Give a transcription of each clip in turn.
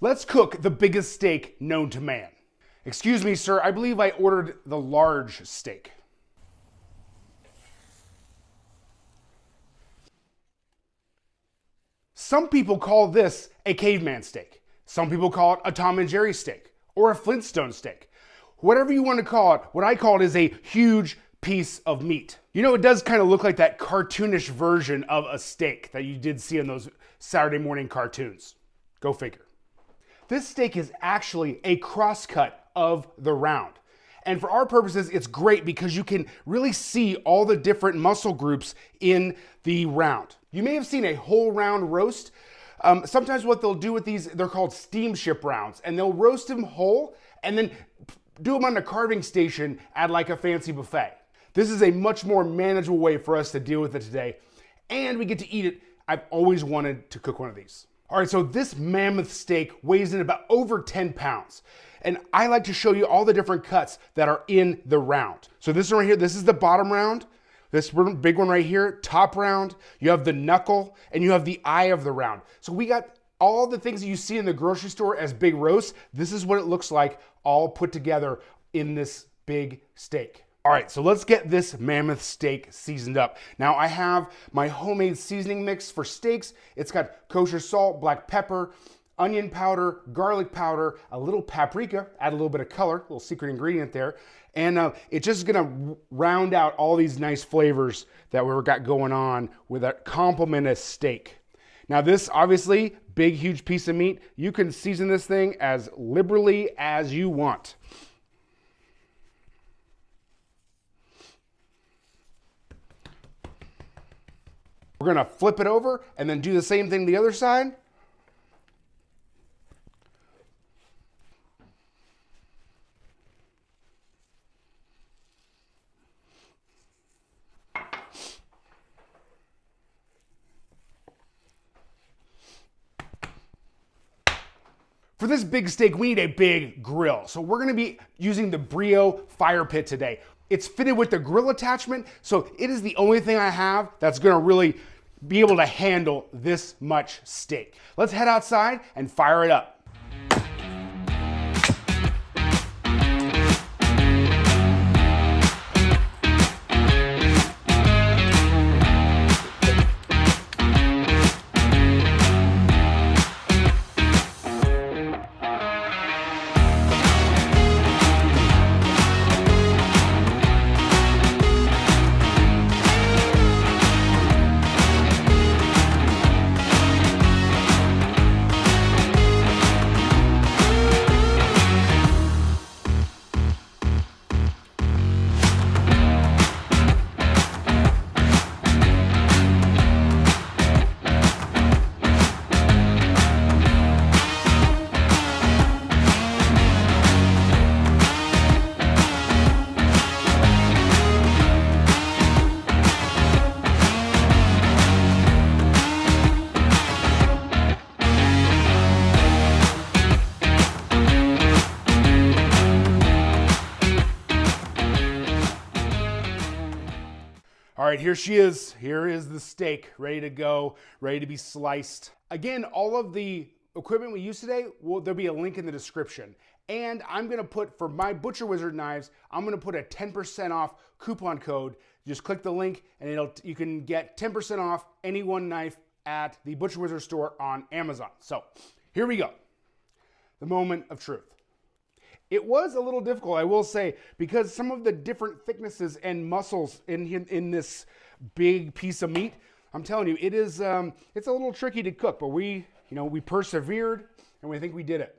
Let's cook the biggest steak known to man. Excuse me, sir, I believe I ordered the large steak. Some people call this a caveman steak. Some people call it a Tom and Jerry steak or a Flintstone steak. Whatever you want to call it, what I call it is a huge piece of meat. You know, it does kind of look like that cartoonish version of a steak that you did see in those Saturday morning cartoons. Go figure. This steak is actually a crosscut of the round. And for our purposes, it's great because you can really see all the different muscle groups in the round. You may have seen a whole round roast. Sometimes what they'll do with these, they're called steamship rounds, and they'll roast them whole and then do them on a carving station at like a fancy buffet. This is a much more manageable way for us to deal with it today, and we get to eat it. I've always wanted to cook one of these. All right, so this mammoth steak weighs in about over 10 pounds. And I like to show you all the different cuts that are in the round. So this one right here, this is the bottom round. This big one right here, top round. You have the knuckle and you have the eye of the round. So we got all the things that you see in the grocery store as big roasts. This is what it looks like all put together in this big steak. All right, so let's get this mammoth steak seasoned up. Now I have my homemade seasoning mix for steaks. It's got kosher salt, black pepper, onion powder, garlic powder, a little paprika, add a little bit of color, a little secret ingredient there. And it's just gonna round out all these nice flavors that we've got going on with a complement steak. Now this, obviously, big, huge piece of meat. You can season this thing as liberally as you want. We're gonna flip it over and then do the same thing the other side. For this big steak, we need a big grill. So we're gonna be using the BREEO fire pit today. It's fitted with the grill attachment, so it is the only thing I have that's gonna really be able to handle this much steak. Let's head outside and fire it up. All right, here she is. Here is the steak, ready to go, ready to be sliced. Again, all of the equipment we use today, there'll be a link in the description. And I'm gonna put, for my Butcher Wizard knives, I'm gonna put a 10% off coupon code. Just click the link and you can get 10% off any one knife at the Butcher Wizard store on Amazon. So here we go. The moment of truth. It was a little difficult, I will say, because some of the different thicknesses and muscles in this big piece of meat, I'm telling you, it's a little tricky to cook, but we persevered and we think we did it.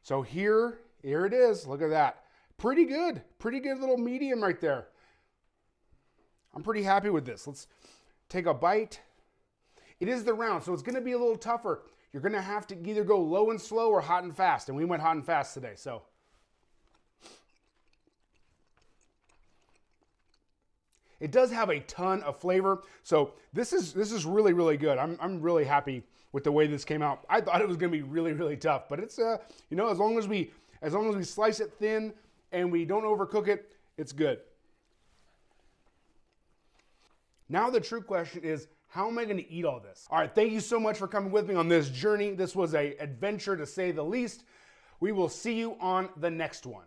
So here it is. Look at that. Pretty good little medium right there. I'm pretty happy with this. Let's take a bite. It is the round, so it's going to be a little tougher. You're gonna have to either go low and slow or hot and fast, and we went hot and fast today, so. It does have a ton of flavor, so this is really, really good. I'm really happy with the way this came out. I thought it was gonna be really, really tough, but it's as long as we slice it thin and we don't overcook it, it's good. Now the true question is, How am I going to eat all this? All right, thank you so much for coming with me on this journey. This was an adventure to say the least. We will see you on the next one.